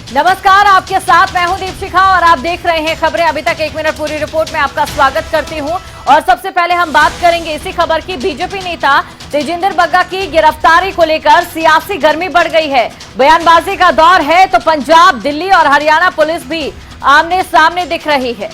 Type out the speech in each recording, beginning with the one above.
नमस्कार, आपके साथ मैं हूं दीपशिखा और आप देख रहे हैं खबरें। अभी तक 1 मिनट पूरी रिपोर्ट में आपका स्वागत करती हूं और सबसे पहले हम बात करेंगे इसी खबर की। बीजेपी नेता तेजिंदर बग्गा की गिरफ्तारी को लेकर सियासी गर्मी बढ़ गई है। बयानबाजी का दौर है तो पंजाब, दिल्ली और हरियाणा पुलिस भी आमने सामने दिख रही है।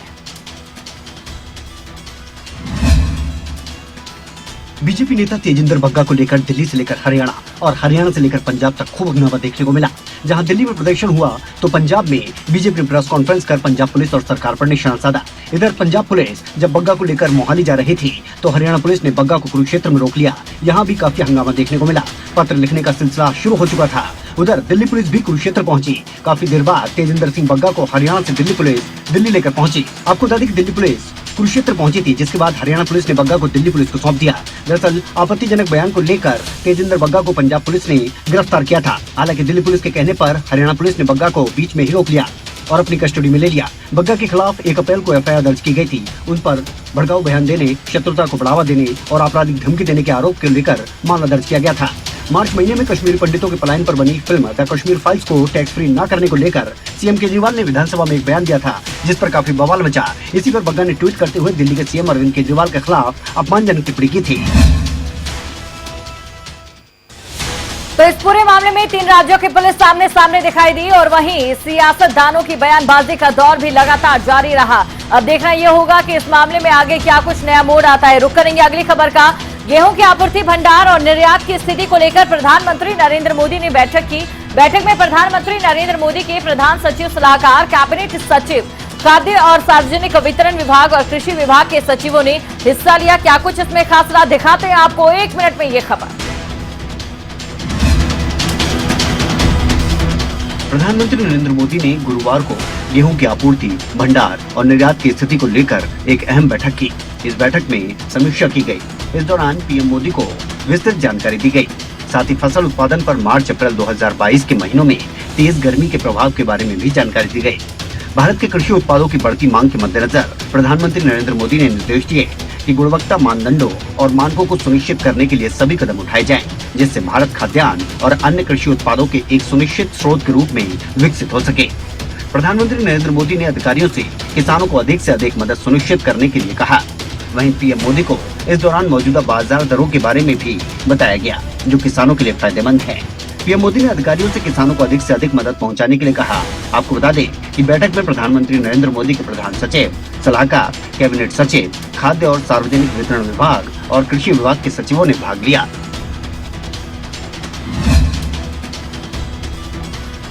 बीजेपी नेता तेजिंदर बग्गा को लेकर दिल्ली से लेकर हरियाणा और हरियाणा से लेकर पंजाब तक खूब हंगामा देखने को मिला। जहां दिल्ली में प्रदर्शन हुआ तो पंजाब में बीजेपी ने प्रेस कॉन्फ्रेंस कर पंजाब पुलिस और सरकार पर निशाना साधा। इधर पंजाब पुलिस जब बग्गा को लेकर मोहाली जा रही थी तो हरियाणा पुलिस ने बग्गा को कुरुक्षेत्र में रोक लिया। यहाँ भी काफी हंगामा देखने को मिला। पत्र लिखने का सिलसिला शुरू हो चुका था। उधर दिल्ली पुलिस भी कुरुक्षेत्र पहुंची। काफी देर बाद तेजिंदर सिंह बग्गा को हरियाणा से दिल्ली पुलिस दिल्ली लेकर पहुंची। आपको बता दें कि दिल्ली पुलिस कुरुक्षेत्र पहुंची थी, जिसके बाद हरियाणा पुलिस ने बग्गा को दिल्ली पुलिस को सौंप दिया। दरअसल आपत्तिजनक बयान को लेकर तेजिंदर बग्गा को पंजाब पुलिस ने गिरफ्तार किया था। हालांकि दिल्ली पुलिस के कहने पर हरियाणा पुलिस ने बग्गा को बीच में ही रोक लिया और अपनी कस्टडी में ले लिया। बग्गा के खिलाफ 1 अप्रैल को एफआईआर दर्ज की गई थी। उन पर भड़काऊ बयान देने, शत्रुता को बढ़ावा देने और आपराधिक धमकी देने के आरोप को लेकर मामला दर्ज किया गया था। मार्च महीने में कश्मीरी पंडितों के पलायन पर बनी फिल्म द कश्मीर फाइल्स को टैक्स फ्री न करने को लेकर सीएम केजरीवाल ने विधानसभा में एक बयान दिया था, जिस पर काफी बवाल मचा। इसी पर बग्गा ने ट्वीट करते हुए दिल्ली के सीएम अरविंद केजरीवाल के खिलाफ अपमानजनक टिप्पणी की थी। तो इस पूरे मामले में 3 राज्यों की पुलिस सामने सामने दिखाई दी और वहीं सियासतदानों की बयानबाजी का दौर भी लगातार जारी रहा। अब देखना यह होगा कि इस मामले में आगे क्या कुछ नया मोड़ आता है। रुक करेंगे अगली खबर का। गेहूं की आपूर्ति, भंडार और निर्यात की स्थिति को लेकर प्रधानमंत्री नरेंद्र मोदी ने बैठक की। बैठक में प्रधानमंत्री नरेंद्र मोदी के प्रधान सचिव सलाहकार, कैबिनेट सचिव, खाद्य और सार्वजनिक वितरण विभाग और कृषि विभाग के सचिवों ने हिस्सा लिया। क्या कुछ इसमें खास रहा, दिखाते हैं आपको 1 मिनट में ये खबर। प्रधानमंत्री नरेंद्र मोदी ने गुरुवार को गेहूं की आपूर्ति, भंडार और निर्यात की स्थिति को लेकर एक अहम बैठक की। इस बैठक में समीक्षा की गई। इस दौरान पीएम मोदी को विस्तृत जानकारी दी गई। साथ ही फसल उत्पादन पर मार्च अप्रैल 2022 के महीनों में तेज गर्मी के प्रभाव के बारे में भी जानकारी दी गई। भारत के कृषि उत्पादों की बढ़ती मांग के मद्देनजर प्रधानमंत्री नरेंद्र मोदी ने निर्देश दिए कि गुणवत्ता मानदंडों और मानकों को सुनिश्चित करने के लिए सभी कदम उठाए जाएं, जिससे भारत खाद्यान्न और अन्य कृषि उत्पादों के एक सुनिश्चित स्रोत के रूप में विकसित हो सके। प्रधानमंत्री नरेंद्र मोदी ने अधिकारियों से किसानों को अधिक से अधिक मदद सुनिश्चित करने के लिए कहा। वहीं पीएम मोदी को इस दौरान मौजूदा बाजार दरों के बारे में भी बताया गया, जो किसानों के लिए फायदेमंद है। पीएम मोदी ने अधिकारियों से किसानों को अधिक से अधिक मदद पहुंचाने के लिए कहा। आपको बता दें कि बैठक में प्रधानमंत्री नरेंद्र मोदी के प्रधान सचिव, सलाहकार, कैबिनेट सचिव, खाद्य और सार्वजनिक वितरण विभाग और कृषि विभाग के सचिवों ने भाग लिया।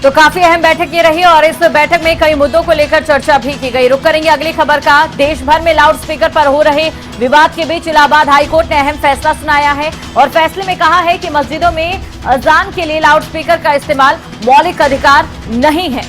तो काफी अहम बैठक ये रही और इस बैठक में कई मुद्दों को लेकर चर्चा भी की गई। रुक करेंगे अगली खबर का। देश भर में लाउड स्पीकर पर हो रहे विवाद के बीच इलाहाबाद हाईकोर्ट ने अहम फैसला सुनाया है और फैसले में कहा है कि मस्जिदों में अजान के लिए लाउड स्पीकर का इस्तेमाल मौलिक अधिकार नहीं है।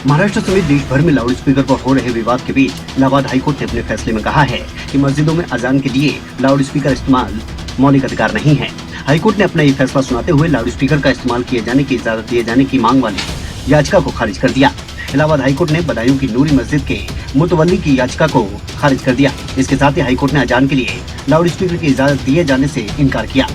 महाराष्ट्र समेत देश भर में लाउड स्पीकर पर हो रहे विवाद के बीच इलाहाबाद हाईकोर्ट ने अपने फैसले में कहा है कि मस्जिदों में अजान के लिए लाउड स्पीकर इस्तेमाल मौलिक अधिकार नहीं है। हाईकोर्ट ने अपना ये फैसला सुनाते हुए लाउड स्पीकर का इस्तेमाल किए जाने की इजाजत दिए जाने की मांग वाली याचिका को खारिज कर दिया। इलाहाबाद हाईकोर्ट ने बदायूं की नूरी मस्जिद के मुतवल्ली की याचिका को खारिज कर दिया। इसके साथ ही हाईकोर्ट ने अजान के लिए लाउड स्पीकर की इजाजत दिए जाने से इनकार किया।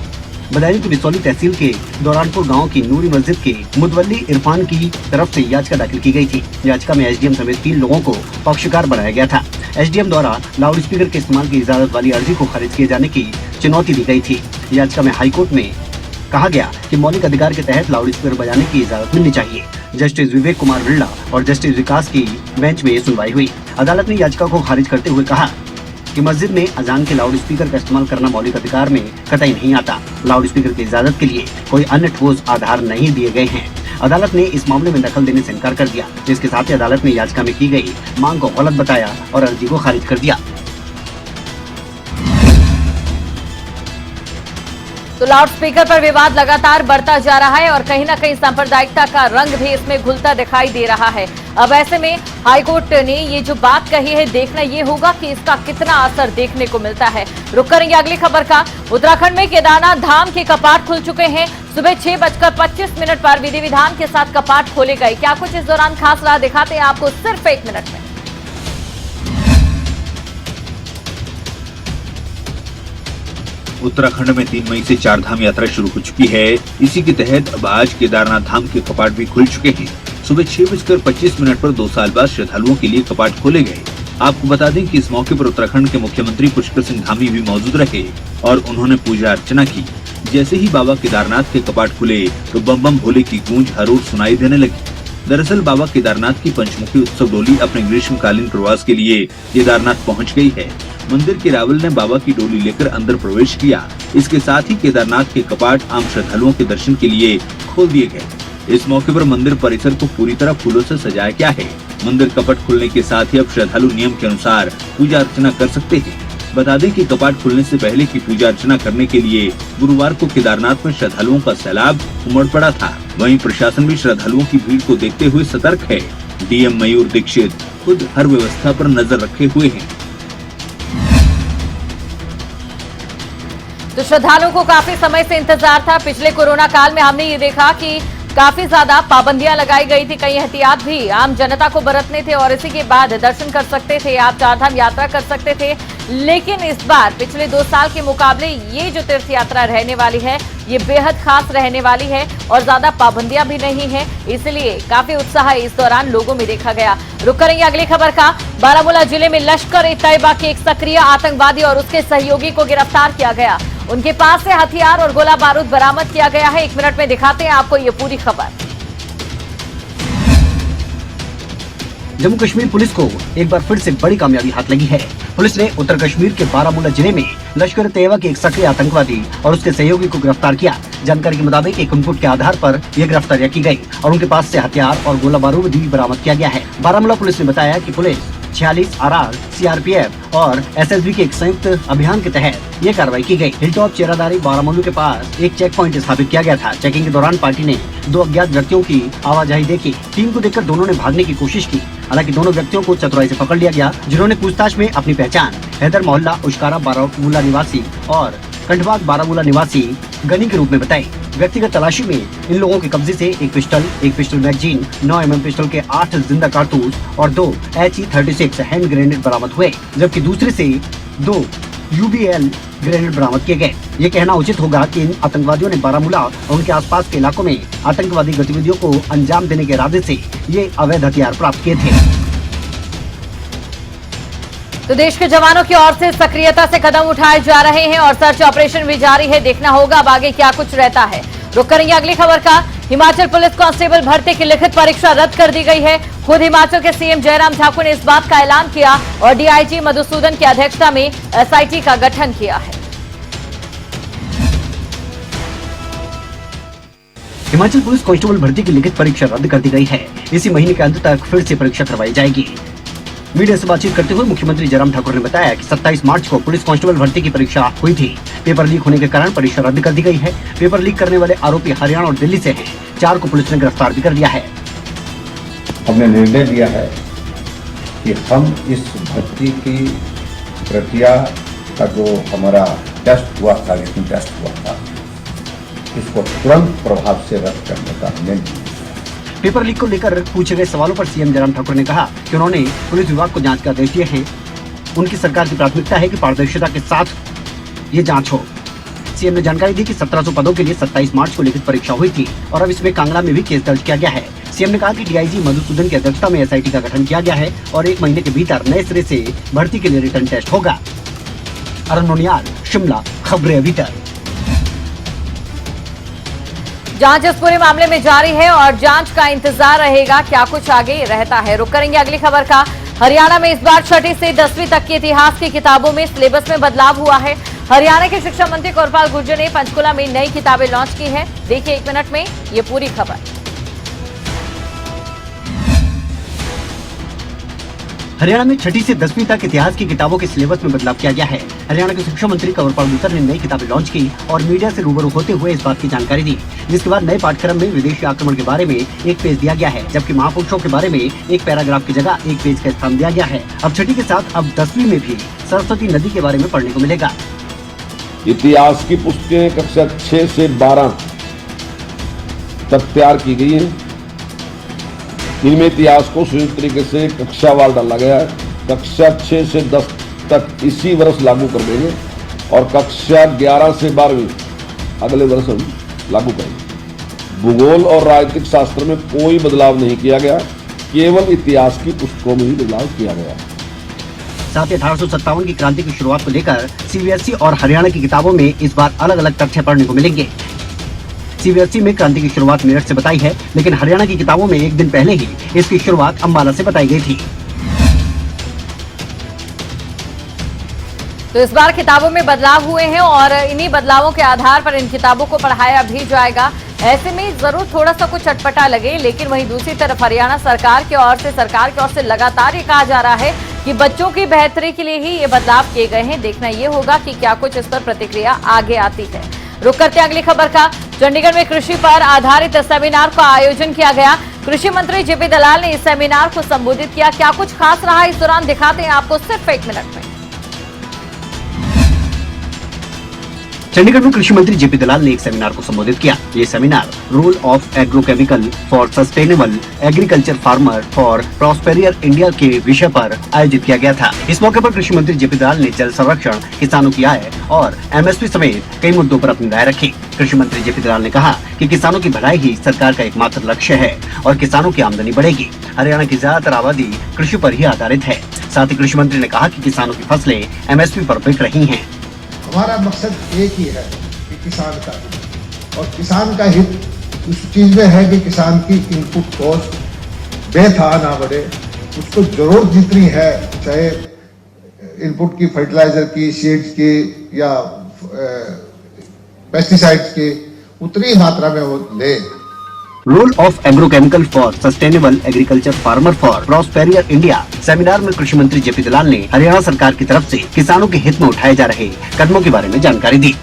बदायूं की बिसौली तहसील के दौरानपुर गांव की नूरी मस्जिद के मुतवल्ली इरफान की तरफ से याचिका दाखिल की गई थी। याचिका में एसडीएम समेत 3 लोगों को पक्षकार बनाया गया था। एसडीएम द्वारा लाउड स्पीकर के इस्तेमाल की इजाजत वाली अर्जी को खारिज किए जाने की चुनौती दी गई थी। याचिका में हाईकोर्ट में कहा गया कि मौलिक अधिकार के तहत लाउड स्पीकर बजाने की इजाजत मिलनी चाहिए। जस्टिस विवेक कुमार बिरला और जस्टिस विकास की बेंच में सुनवाई हुई। अदालत ने याचिका को खारिज करते हुए कहा कि मस्जिद में अजान के लाउड स्पीकर का इस्तेमाल करना मौलिक अधिकार में कतई नहीं आता। लाउड स्पीकर की इजाजत के लिए कोई अन्य ठोस आधार नहीं दिए गए हैं। अदालत ने इस मामले में दखल देने से इनकार कर दिया, जिसके साथ ही अदालत ने याचिका में की गई मांग को गलत बताया और अर्जी को खारिज कर दिया। तो लाउड स्पीकर पर विवाद लगातार बढ़ता जा रहा है और कहीं ना कहीं सांप्रदायिकता का रंग भी इसमें घुलता दिखाई दे रहा है। अब ऐसे में हाईकोर्ट ने ये जो बात कही है, देखना ये होगा कि इसका कितना असर देखने को मिलता है। रुक करेंगे अगली खबर का। उत्तराखंड में केदारनाथ धाम के कपाट खुल चुके हैं। सुबह 6:25 पर विधि विधान के साथ कपाट खोले गए। क्या कुछ इस दौरान खास रहा, दिखाते हैं आपको सिर्फ 1 मिनट में। उत्तराखंड में 3 मई से 4 धाम यात्रा शुरू हो चुकी है। इसी के तहत अब आज केदारनाथ धाम के कपाट भी खुल चुके हैं। सुबह 6:25 पर 2 साल बाद श्रद्धालुओं के लिए कपाट खोले गए। आपको बता दें कि इस मौके पर उत्तराखंड के मुख्यमंत्री पुष्कर सिंह धामी भी मौजूद रहे और उन्होंने पूजा अर्चना की। जैसे ही बाबा केदारनाथ के कपाट खुले तो बम बम भोले की गूंज हर ओर सुनाई देने लगी। दरअसल बाबा केदारनाथ की पंचमुखी उत्सव डोली अपने ग्रीष्मकालीन प्रवास के लिए केदारनाथ पहुंच गई है। मंदिर के रावल ने बाबा की डोली लेकर अंदर प्रवेश किया। इसके साथ ही केदारनाथ के कपाट आम श्रद्धालुओं के दर्शन के लिए खोल दिए गए। इस मौके पर मंदिर परिसर को पूरी तरह फूलों से सजाया गया है। मंदिर कपाट खुलने के साथ ही अब श्रद्धालु नियम के अनुसार पूजा अर्चना कर सकते हैं। बता दें कि कपाट खुलने से पहले की पूजा अर्चना करने के लिए गुरुवार को केदारनाथ में श्रद्धालुओं का सैलाब उमड़ पड़ा था। वहीं प्रशासन भी श्रद्धालुओं की भीड़ को देखते हुए सतर्क है। डीएम मयूर दीक्षित खुद हर व्यवस्था पर नजर रखे हुए हैं। तो श्रद्धालुओं को काफी समय से इंतजार था। पिछले कोरोना काल में हमने ये देखा कि काफी ज्यादा पाबंदियां लगाई गई थी, कई एहतियात भी आम जनता को बरतने थे और इसी के बाद दर्शन कर सकते थे, आप चारधाम यात्रा कर सकते थे। लेकिन इस बार पिछले 2 साल के मुकाबले ये जो तीर्थ यात्रा रहने वाली है ये बेहद खास रहने वाली है और ज्यादा पाबंदियां भी नहीं है, इसलिए काफी उत्साह इस दौरान लोगों में देखा गया। रुक करेंगे अगली खबर का। बारामूला जिले में लश्कर-ए-तैयबा के एक सक्रिय आतंकवादी और उसके सहयोगी को गिरफ्तार किया गया। उनके पास से हथियार और गोला बारूद बरामद किया गया है। 1 मिनट में दिखाते हैं आपको ये पूरी खबर। जम्मू कश्मीर पुलिस को एक बार फिर से बड़ी कामयाबी हाथ लगी है। पुलिस ने उत्तर कश्मीर के बारामूला जिले में लश्कर-ए-तैयबा के एक सक्रिय आतंकवादी और उसके सहयोगी को गिरफ्तार किया। जानकारी के मुताबिक एक इनपुट के आधार पर यह गिरफ्तारियां की गई और उनके पास से हथियार और गोला बारूद भी बरामद किया गया है। बारामूला पुलिस ने बताया कि पुलिस 46 आरआर, सीआरपीएफ और एसएसबी के एक संयुक्त अभियान के तहत ये कार्रवाई की गई। हिलटॉप चेरादारी बारामूला के पास एक चेक पॉइंट स्थापित किया गया था। चेकिंग के दौरान पार्टी ने 2 अज्ञात व्यक्तियों की आवाजाही देखी। टीम को देखकर दोनों ने भागने की कोशिश की। हालांकि दोनों व्यक्तियों को चतुराई से पकड़ लिया गया, जिन्होंने पूछताछ में अपनी पहचान हैदर मोहल्ला उशकारा बारामूला निवासी और कंठबाग बारामूला निवासी गनी के रूप में बताई। व्यक्तिगत तलाशी में इन लोगों के कब्जे से एक पिस्टल मैगजीन, 9 mm पिस्टल के 8 जिंदा कारतूस और 2 HE-36 हैंड ग्रेनेड बरामद हुए, जबकि दूसरे से 2 UBL ग्रेनेड बरामद किए गए। ये कहना उचित होगा कि इन आतंकवादियों ने बारामूला और उनके आसपास के इलाकों में आतंकवादी गतिविधियों को अंजाम देने के इरादे से ये अवैध हथियार प्राप्त किए थे। तो देश के जवानों की ओर से सक्रियता से कदम उठाए जा रहे हैं और सर्च ऑपरेशन भी जारी है। देखना होगा अब आगे क्या कुछ रहता है। रुक करेंगे अगली खबर का। हिमाचल पुलिस कांस्टेबल भर्ती की लिखित परीक्षा रद्द कर दी गई है। खुद हिमाचल के सीएम जयराम ठाकुर ने इस बात का ऐलान किया और डीआईजी मधुसूदन की अध्यक्षता में एसआईटी का गठन किया है। हिमाचल पुलिस कांस्टेबल भर्ती की लिखित परीक्षा रद्द कर दी गई है। इसी महीने के अंत तक फिर से परीक्षा करवाई जाएगी। मीडिया से बातचीत करते हुए मुख्यमंत्री जयराम ठाकुर ने बताया कि 27 मार्च को पुलिस कांस्टेबल भर्ती की परीक्षा हुई थी। पेपर लीक होने के कारण परीक्षा रद्द कर दी गई है। पेपर लीक करने वाले आरोपी हरियाणा और दिल्ली से हैं। 4 को पुलिस ने गिरफ्तार भी कर लिया है। हमने निर्णय लिया है कि हम इस भर्ती की प्रक्रिया का जो हमारा टेस्ट हुआ था, रिटन टेस्ट हुआ था, इसको तुरंत प्रभाव से रद्द करने का निर्णय। पेपर लीक को लेकर पूछे गए सवालों पर सीएम जयराम ठाकुर ने कहा कि उन्होंने पुलिस विभाग को जांच के आदेश दिए हैं। उनकी सरकार की प्राथमिकता है कि पारदर्शिता के साथ ये जांच हो। सीएम ने जानकारी दी कि 1700 पदों के लिए 27 मार्च को लिखित परीक्षा हुई थी और अब इसमें कांगड़ा में भी केस दर्ज किया गया है। सीएम ने कहा कि डीआईजी मधुसूदन की अध्यक्षता में एसआईटी का गठन किया गया है और 1 महीने के भीतर नए सिरे से भर्ती के लिए रिटन टेस्ट होगा। अरुण नोनियाल, शिमला, खबरें अभी तक। जांच इस पूरे मामले में जारी है और जांच का इंतजार रहेगा क्या कुछ आगे रहता है। रुक करेंगे अगली खबर का। हरियाणा में इस बार 6ठी से 10वीं तक की इतिहास की किताबों में सिलेबस में बदलाव हुआ है। हरियाणा के शिक्षा मंत्री कोरपाल गुर्जर ने पंचकुला में नई किताबें लॉन्च की है। देखिए 1 मिनट में ये पूरी खबर। हरियाणा में 6ठी से 10वीं तक इतिहास की किताबों के सिलेबस में बदलाव किया गया है। हरियाणा के शिक्षा मंत्री कोरपाल गुर्जर ने नई किताबें लॉन्च की और मीडिया से रूबरू होते हुए इस बात की जानकारी दी, जिसके बाद नए पाठ्यक्रम में विदेशी आक्रमण के बारे में एक पेज दिया गया है, जबकि महापुरुषों के बारे में एक पैराग्राफ की जगह एक पेज का स्थान दिया गया है। अब 6ठी के साथ अब 10वीं में भी सरस्वती नदी के बारे में पढ़ने को मिलेगा। इतिहास की पुस्तकें कक्षा 6 से 12 तक तैयार की गई है। इनमें इतिहास को सुनिश्चित तरीके से कक्षावार डाला गया है। कक्षा 6 से 10 तक इसी वर्ष लागू कर देंगे। और कक्षा 11 से 12वीं अगले वर्ष हम लागू करेंगे। भूगोल और राजनीतिक शास्त्र में कोई बदलाव नहीं किया गया, केवल इतिहास की पुस्तकों में ही बदलाव किया गया। साथ ही 1857 की क्रांति की शुरुआत को लेकर सीबीएसई और हरियाणा की किताबों में इस बार अलग अलग तथ्य पढ़ने को मिलेंगे। सीबीएसई में क्रांति की शुरुआत मेरठ से बताई है, लेकिन हरियाणा की किताबों में एक दिन पहले ही इसकी शुरुआत अंबाला से बताई गई थी। तो इस बार किताबों में बदलाव हुए हैं और इन्हीं बदलावों के आधार पर इन किताबों को पढ़ाया भी जाएगा। ऐसे में जरूर थोड़ा सा कुछ चटपटा लगे, लेकिन वहीं दूसरी तरफ हरियाणा सरकार की ओर से लगातार ये कहा जा रहा है कि बच्चों की बेहतरी के लिए ही ये बदलाव किए गए हैं। देखना ये होगा कि क्या कुछ इस पर प्रतिक्रिया आगे आती है। रुक करते हैं अगली खबर का। चंडीगढ़ में कृषि पर आधारित सेमिनार का आयोजन किया गया। कृषि मंत्री जेपी दलाल ने इस सेमिनार को संबोधित किया। क्या कुछ खास रहा इस दौरान दिखाते हैं आपको सिर्फ 1 मिनट में। चंडीगढ़ में कृषि मंत्री जेपी दलाल ने एक सेमिनार को संबोधित किया। ये seminar role of agrochemical for sustainable agriculture farmer for prosperous India के विषय पर आयोजित किया गया था। इस मौके पर कृषि मंत्री जेपी दलाल ने जल संरक्षण, किसानों की आय और एमएसपी समेत कई मुद्दों पर अपनी राय रखी। कृषि मंत्री जेपी दलाल ने कहा कि किसानों की भलाई ही सरकार का एकमात्र लक्ष्य है और किसानों की आमदनी बढ़ेगी। हरियाणा की ज्यादातर आबादी कृषि पर ही आधारित है। साथ ही कृषि मंत्री ने कहा कि किसानों की फसलें एमएसपी पर बिक रही हैं। हमारा मकसद एक ही है कि किसान का हित, और किसान का हित उस चीज में है कि किसान की इनपुट कॉस्ट बेथा ना बढ़े। उसको जरूरत जितनी है, चाहे इनपुट की, फर्टिलाइजर की, सीड्स की या पेस्टिसाइड्स की, उतनी मात्रा में वो ले। Role of agrochemical for sustainable agriculture farmer for prosperous India seminar में कृषि मंत्री जेपी दलाल ने हरियाणा सरकार की तरफ से किसानों के हित में उठाए जा रहे कदमों के बारे में जानकारी दी।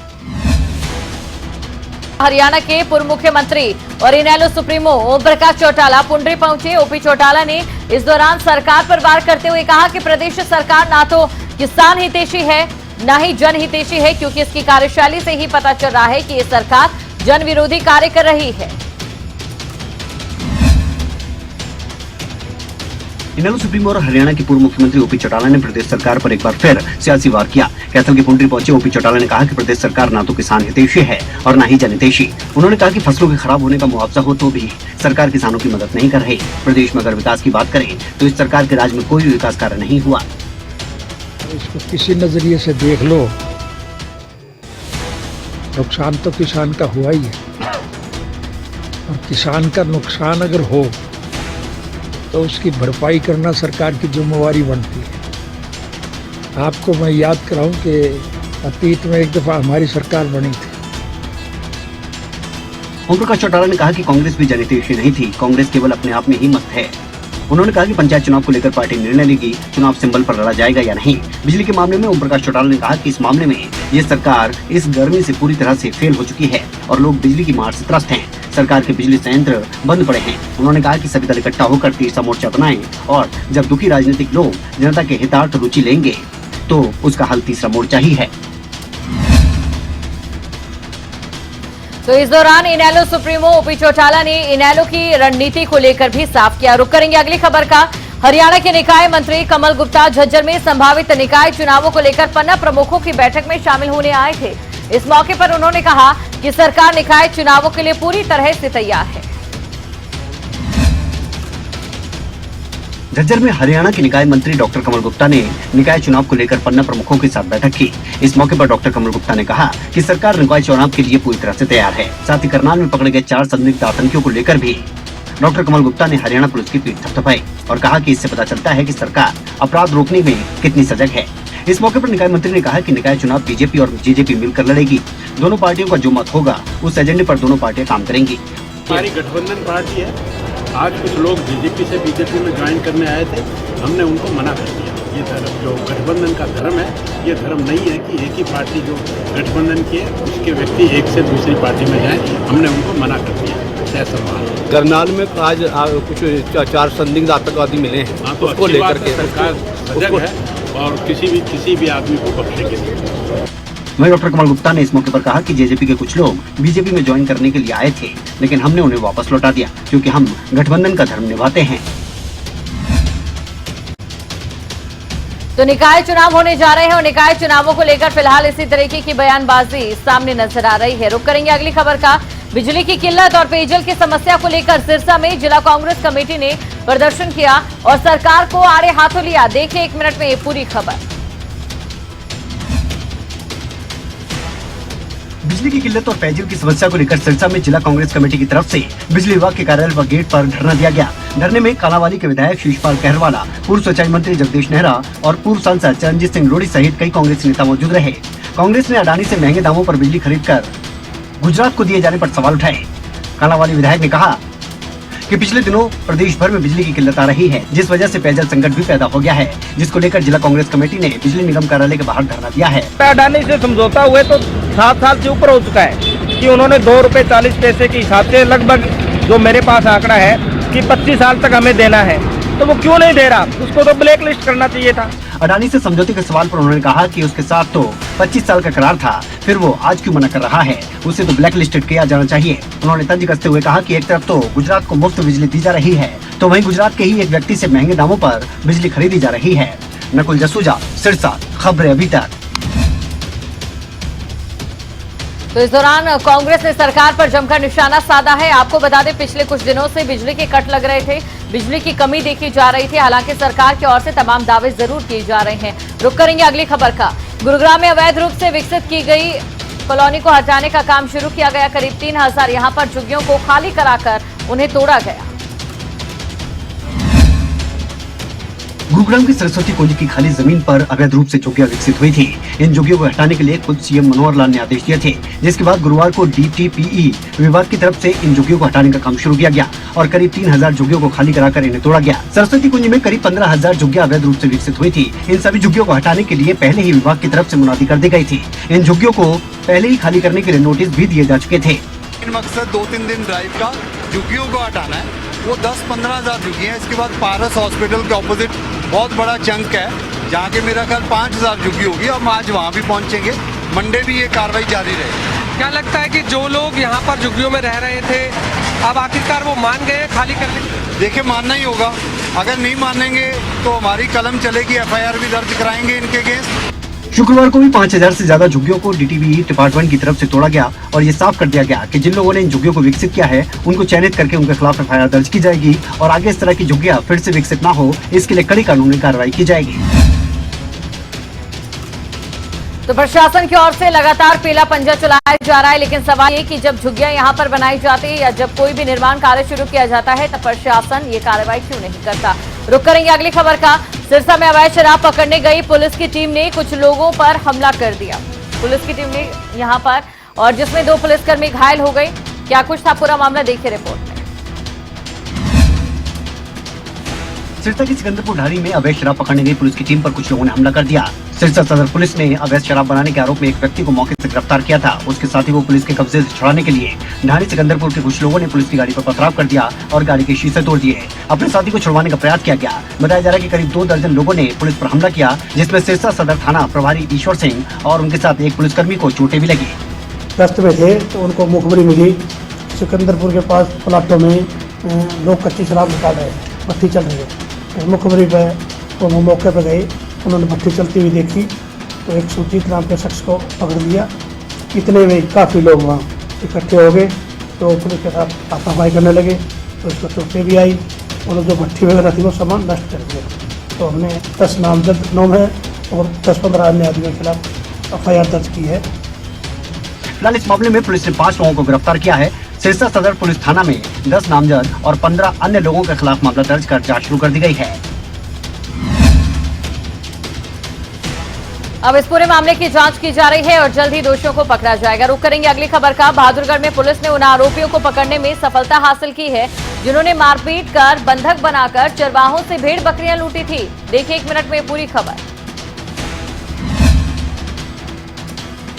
हरियाणा के पूर्व मुख्यमंत्री और इनेलो सुप्रीमो ओम प्रकाश चौटाला पुंडरी पहुंचे। ओपी चौटाला ने इस दौरान सरकार पर वार करते हुए कहा कि प्रदेश सरकार ना तो किसान हितैषी है, न ही जन हितैषी है, क्योंकि इसकी कार्यशैली से ही पता चल रहा है कि ये सरकार जन विरोधी कार्य कर रही है। इनेलो सुप्रीमो और हरियाणा के पूर्व मुख्यमंत्री ओपी चौटाला ने प्रदेश सरकार पर एक बार फिर सियासी वार किया। कैथल के पुंडरी पहुंचे ओपी चौटाला ने कहा कि प्रदेश सरकार ना तो किसान हितैषी है और न ही जनहितैषी। उन्होंने कहा कि फसलों के खराब होने का मुआवजा हो तो भी सरकार किसानों की मदद नहीं कर रही। प्रदेश में अगर विकास की बात करें तो इस सरकार के राज में कोई भी विकास कार्य नहीं हुआ। इसको किसी नजरिए से देख लो, नुकसान तो किसान का हुआ ही है, और किसान का नुकसान अगर हो तो उसकी भरपाई करना सरकार की जिम्मेवारी बनती है। आपको मैं याद कराऊं कि अतीत में एक दफा हमारी सरकार बनी थी। ओम प्रकाश चौटाला ने कहा कि कांग्रेस भी जनहितैषी नहीं थी, कांग्रेस केवल अपने आप में ही मस्त है। उन्होंने कहा कि पंचायत चुनाव को लेकर पार्टी निर्णय लेगी, चुनाव सिंबल पर लड़ा जाएगा या नहीं। बिजली के मामले में ओम प्रकाश चौटाला ने कहा कि इस मामले में ये सरकार इस गर्मी से पूरी तरह से फेल हो चुकी है और लोग बिजली की मार से त्रस्त हैं। सरकार के बिजली संयंत्र बंद पड़े हैं। उन्होंने कहा कि सभी दल इकट्ठा होकर तीसरा मोर्चा बनाएं और जब दुखी राजनीतिक लोग जनता के हितार्थ रुचि लेंगे तो उसका हल तीसरा मोर्चा ही है। तो इस दौरान इनेलो सुप्रीमो ओपी चौटाला ने इनेलो की रणनीति को लेकर भी साफ किया। रुक करेंगे अगली खबर का। हरियाणा के निकाय मंत्री कमल गुप्ता झज्जर में संभावित निकाय चुनावों को लेकर पन्ना प्रमुखों की बैठक में शामिल होने आए थे। इस मौके पर उन्होंने कहा कि सरकार निकाय चुनावों के लिए पूरी तरह से तैयार है। झज्जर में हरियाणा के निकाय मंत्री डॉक्टर कमल गुप्ता ने निकाय चुनाव को लेकर पन्ना प्रमुखों के साथ बैठक की। इस मौके पर डॉक्टर कमल गुप्ता ने कहा कि सरकार निकाय चुनाव के लिए पूरी तरह से तैयार है। साथ ही करनाल में पकड़े गए 4 संदिग्ध आतंकियों को लेकर भी डॉक्टर कमल गुप्ता ने हरियाणा पुलिस की पीठ थपथपाई और कहा कि इससे पता चलता है कि सरकार अपराध रोकने में कितनी सजग है। इस मौके पर निकाय मंत्री ने कहा कि निकाय चुनाव बीजेपी और जेजेपी मिलकर लड़ेगी। दोनों पार्टियों का जो मत होगा उस एजेंडे पर दोनों पार्टियां काम करेंगी। हमारी गठबंधन पार्टी है। आज कुछ लोग बीजेपी से बीजेपी में ज्वाइन करने आए थे, हमने उनको मना कर दिया। ये धर्म जो गठबंधन का धर्म है, ये धर्म नहीं है कि एक ही पार्टी जो गठबंधन की है उसके व्यक्ति एक से दूसरी पार्टी में जाएं। हमने उनको मना कर दिया। करनाल में आज कुछ 4 संदिग्ध आतंकवादी मिले हैं। हाँ, तो उसको लेकर के सरकार सजग है और किसी भी आदमी को बख्शेगी नहीं। वहीं डॉक्टर कमल गुप्ता ने इस मौके पर कहा कि जेजेपी के कुछ लोग बीजेपी में ज्वाइन करने के लिए आए थे, लेकिन हमने उन्हें वापस लौटा दिया क्योंकि हम गठबंधन का धर्म निभाते हैं। तो निकाय चुनाव होने जा रहे हैं और निकाय चुनावों को लेकर फिलहाल इसी तरीके की बयानबाजी सामने नजर आ रही है। रुक करेंगे अगली खबर का। बिजली की किल्लत और पेयजल की समस्या को लेकर सिरसा में जिला कांग्रेस कमेटी ने प्रदर्शन किया और सरकार को आड़े हाथों लिया। देखिए 1 मिनट में ये पूरी खबर। बिजली की किल्लत और पेयजल की समस्या को लेकर सिरसा में जिला कांग्रेस कमेटी की तरफ से बिजली विभाग के कार्यालय व गेट पर धरना दिया गया। धरने में कालावाली के विधायक शीशपाल कहरवाला, पूर्व सिंचाई मंत्री जगदीश नेहरा और पूर्व सांसद चरणजीत सिंह लोढ़ी सहित कई कांग्रेसी नेता मौजूद रहे। कांग्रेस ने अडानी से महंगे दामों पर बिजली खरीदकर गुजरात को दिए जाने पर सवाल उठाए। कालावाली विधायक ने कहा कि पिछले दिनों प्रदेश भर में बिजली की किल्लत आ रही है, जिस वजह से पेयजल संकट भी पैदा हो गया है, जिसको लेकर जिला कांग्रेस कमेटी ने बिजली निगम कार्यालय के बाहर धरना दिया है। अडानी से समझौता हुए तो 7 साल से ऊपर हो चुका है कि उन्होंने 2 रुपए 40 पैसे के हिसाब से लगभग जो मेरे पास आंकड़ा है कि 25 साल तक हमें देना है, तो वो क्यों नहीं दे रहा? उसको तो ब्लैक लिस्ट करना चाहिए था। अडानी से समझौते के सवाल पर उन्होंने कहा कि उसके साथ तो 25 साल का करार था, फिर वो आज क्यों मना कर रहा है? उसे तो ब्लैक लिस्टेड किया जाना चाहिए। उन्होंने तंज कसते हुए कहा कि एक तरफ तो गुजरात को मुफ्त बिजली दी जा रही है, तो वहीं गुजरात के ही एक व्यक्ति से महंगे दामों पर बिजली खरीदी जा रही है। नकुल जसूजा, सिरसा, खबरें अभी तक। तो इस दौरान कांग्रेस ने सरकार पर जमकर निशाना साधा है। आपको बता दें पिछले कुछ दिनों से बिजली के कट लग रहे थे, बिजली की कमी देखी जा रही थी। हालांकि सरकार की ओर से तमाम दावे जरूर किए जा रहे हैं। रुक करेंगे अगली खबर का। गुरुग्राम में अवैध रूप से विकसित की गई कॉलोनी को हटाने का काम शुरू किया गया। करीब 3000 यहां पर झुग्गियों को खाली कराकर उन्हें तोड़ा गया। गुरुग्राम की सरस्वती कुंज की खाली जमीन पर अवैध रूप से झुग्गियां विकसित हुई थी। इन झुग्गियों को हटाने के लिए खुद सीएम मनोहर लाल ने आदेश दिए थे, जिसके बाद गुरुवार को डीटीपीई विभाग की तरफ से इन झुग्गियों को हटाने का काम शुरू किया गया और करीब 3000 झुग्गियों को खाली कराकर इन्हें तोड़ा गया। सरस्वती कुंज में करीब 15000 झुग्गियां अवैध रूप से विकसित हुई थी। इन सभी झुग्गियों को हटाने के लिए पहले ही विभाग की तरफ से मुनादी कर दी गई थी। इन झुग्गियों को पहले ही खाली करने के लिए नोटिस भी दिए जा चुके थे। मकसद 2-3 दिन ड्राइव का झुग्गियों को हटाना है। वो 10-15 हजार झुग्गियाँ हैं। इसके बाद पारस हॉस्पिटल के ऑपोजिट बहुत बड़ा चंक है, जहाँ के मेरा ख्याल 5000 झुग्गी होगी। अब आज वहाँ भी पहुँचेंगे। मंडे भी ये कार्रवाई जारी रहेगी। क्या लगता है कि जो लोग यहाँ पर झुग्गियों में रह रहे थे, अब आखिरकार वो मान गए खाली करने? देखिए, मानना ही होगा। अगर नहीं मानेंगे तो हमारी कलम चलेगी, FIR भी दर्ज कराएंगे इनके अगेंस्ट। शुक्रवार को भी 5000 से ज्यादा झुग्गियों को डीटीपीई डिपार्टमेंट की तरफ से तोड़ा गया और ये साफ कर दिया गया कि जिन लोगों ने इन झुग्गियों को विकसित किया है उनको चयनित करके उनके खिलाफ FIR दर्ज की जाएगी और आगे इस तरह की झुग्गियां फिर से विकसित न हो, इसके लिए कड़ी कानूनी कार्रवाई की जाएगी। तो प्रशासन की ओर से लगातार पीला पंजा चलाया जा रहा है, लेकिन सवाल ये कि जब झुग्गियां यहां पर बनाई जाती है या जब कोई भी निर्माण कार्य शुरू किया जाता है तब प्रशासन ये कार्रवाई क्यों नहीं करता। रुक करेंगे अगली खबर का। सिरसा में अवैध शराब पकड़ने गई पुलिस की टीम ने कुछ लोगों पर हमला कर दिया। पुलिस की टीम ने यहां पर और जिसमें 2 पुलिसकर्मी घायल हो गए। क्या कुछ था पूरा मामला, देखिए रिपोर्ट में। सिरसा की सिकंदरपुर ढाणी में अवैध शराब पकड़ने गई पुलिस की टीम पर कुछ लोगों ने हमला कर दिया। सिरसा सदर पुलिस ने अवैध शराब बनाने के आरोप में एक व्यक्ति को मौके से गिरफ्तार किया था। उसके साथ ही वो पुलिस के कब्जे से छुड़ाने के लिए ढाणी सिकंदरपुर के कुछ लोगों ने पुलिस की गाड़ी पर पथराव कर दिया और गाड़ी के शीशे तोड़ दिए। अपने साथी को छुड़वाने का प्रयास किया गया। बताया जा रहा है कि करीब 2 दर्जन लोगों ने पुलिस पर हमला किया, जिसमें सिरसा सदर थाना प्रभारी ईश्वर सिंह और उनके साथ एक पुलिसकर्मी को चोटें भी लगी। गश्त में थे तो उनको मुखबरी मिली सिकंदरपुर के पास प्लाटों में लोग कच्ची शराब निकाल रहे हैं, भट्टी चल रही है। मुखबरी पर वो मौके पर गए, उन्होंने भट्टी चलती हुई देखी तो एक सुजीत नाम के शख्स को पकड़ लिया। इतने में काफ़ी लोग वहाँ इकट्ठे हो गए तो पुलिस के साथ हाथापाई करने लगे तो उसको चोटें भी आई। उन्होंने जो भट्टी वगैरह थी वो सामान नष्ट कर दिया। तो हमने 10 नामजद नाम है और 10-15 अन्य आदमियों के खिलाफ FIR दर्ज की है। फिलहाल इस मामले में पुलिस ने 5 लोगों को गिरफ्तार किया है। सिरसा सदर पुलिस थाना में 10 नामजद और 15 अन्य लोगों के खिलाफ मामला दर्ज कर जांच शुरू कर दी गई है। अब इस पूरे मामले की जांच की जा रही है और जल्द ही दोषियों को पकड़ा जाएगा। रुक करेंगे अगली खबर का। बहादुरगढ़ में पुलिस ने उन आरोपियों को पकड़ने में सफलता हासिल की है जिन्होंने मारपीट कर बंधक बनाकर चरवाहों से भेड़ बकरियां लूटी थी। देखिए 1 मिनट में पूरी खबर।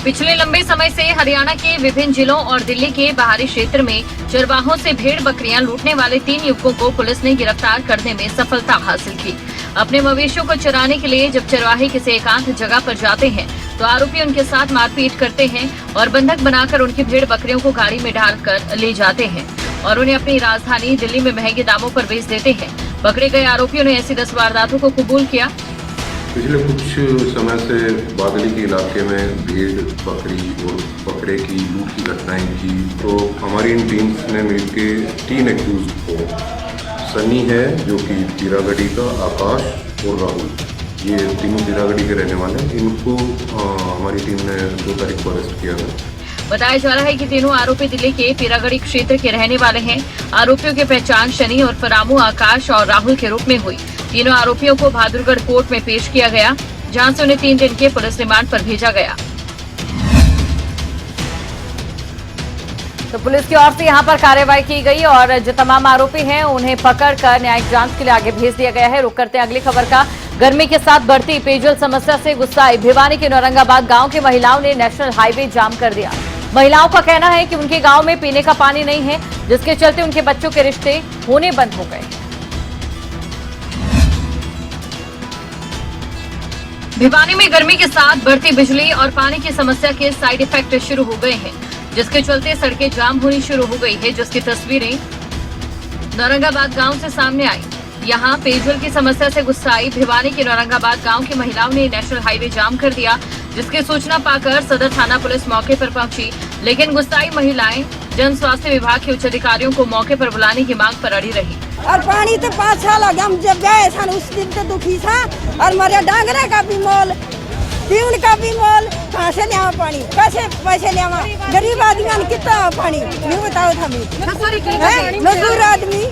पिछले लंबे समय से हरियाणा के विभिन्न जिलों और दिल्ली के बाहरी क्षेत्र में चरवाहों से भेड़ बकरियां लूटने वाले 3 युवकों को पुलिस ने गिरफ्तार करने में सफलता हासिल की। अपने मवेशियों को चराने के लिए जब चरवाहे किसी एकांत जगह पर जाते हैं तो आरोपी उनके साथ मारपीट करते हैं और बंधक बनाकर उनकी भेड़ बकरियों को गाड़ी में डालकर ले जाते हैं और उन्हें अपनी राजधानी दिल्ली में महंगे दामों पर बेच देते हैं। पकड़े गए आरोपियों ने ऐसी 10 वारदातों को कबूल किया। पिछले कुछ समय से बादली के इलाके में भेड़ बकरी और बकरे की लूट की घटनाएं की, तो हमारी इन टीम्स ने मिलकर 3 एक्यूज को, सनी है जो कि पीरागढ़ी का, आकाश और राहुल, ये तीनों पीरागढ़ी के रहने वाले हैं, इनको हमारी टीम ने 2 तारीख को अरेस्ट किया है। बताया जा रहा है कि तीनों आरोपी जिले के पीरागढ़ी क्षेत्र के रहने वाले हैं। आरोपियों की पहचान शनि और फरामू, आकाश और राहुल के रूप में हुई। तीनों आरोपियों को बहादुरगढ़ कोर्ट में पेश किया गया, जहां से उन्हें 3 दिन के पुलिस रिमांड पर भेजा गया। तो पुलिस की ओर से यहां पर कार्रवाई की गई और जो तमाम आरोपी हैं उन्हें पकड़कर न्यायिक जांच के लिए आगे भेज दिया गया है। रुक करते हैं अगली खबर का। गर्मी के साथ बढ़ती पेयजल समस्या से गुस्साई भिवानी के नौरंगाबाद गांव की महिलाओं ने नेशनल हाईवे जाम कर दिया। महिलाओं का कहना है कि उनके गांव में पीने का पानी नहीं है, जिसके चलते उनके बच्चों के रिश्ते होने बंद हो गए। भिवानी में गर्मी के साथ बढ़ती बिजली और पानी की समस्या के साइड इफेक्ट शुरू हो गए हैं, जिसके चलते सड़कें जाम होनी शुरू हो गई है, जिसकी तस्वीरें नौरंगाबाद गांव से सामने आई। यहां पेयजल की समस्या से गुस्साई भिवानी के नौरंगाबाद गांव की महिलाओं ने नेशनल हाईवे जाम कर दिया, जिसकी सूचना पाकर सदर थाना पुलिस मौके पर पहुंची, लेकिन गुस्साई महिलाएं जन स्वास्थ्य विभाग के उच्च अधिकारियों को मौके पर बुलाने की मांग पर अड़ी रही। और पानी तो 5 साल हो गया, हम जब गए सन उस दिन तो दुखी था, और मेरे डांगरे का भी मोल, पीवन का भी मोल, कहाँ से लिया पानी, कैसे पैसे लिया, गरीब आदमी कितना पानी नहीं बताओ था, मजदूर आदमी।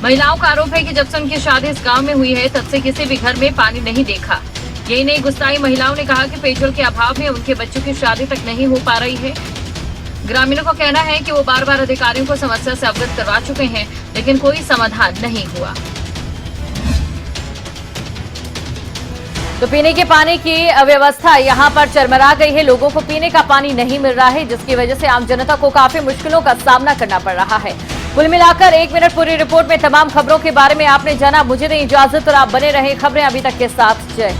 महिलाओं का आरोप है कि जब से उनकी शादी इस गांव में हुई है, तब से किसी भी घर में पानी नहीं देखा। यही नहीं, गुस्साई महिलाओं ने कहा कि पेयजल के अभाव में उनके बच्चों की शादी तक नहीं हो पा रही है। ग्रामीणों का कहना है कि वो बार बार अधिकारियों को समस्या से अवगत करवा चुके हैं, लेकिन कोई समाधान नहीं हुआ। तो पीने के पानी की व्यवस्था यहां पर चरमरा गई है। लोगों को पीने का पानी नहीं मिल रहा है, जिसकी वजह से आम जनता को काफी मुश्किलों का सामना करना पड़ रहा है। कुल मिलाकर 1 मिनट पूरी रिपोर्ट में तमाम खबरों के बारे में आपने जाना। मुझे दें इजाजत और आप बने रहे खबरें अभी तक के साथ। जय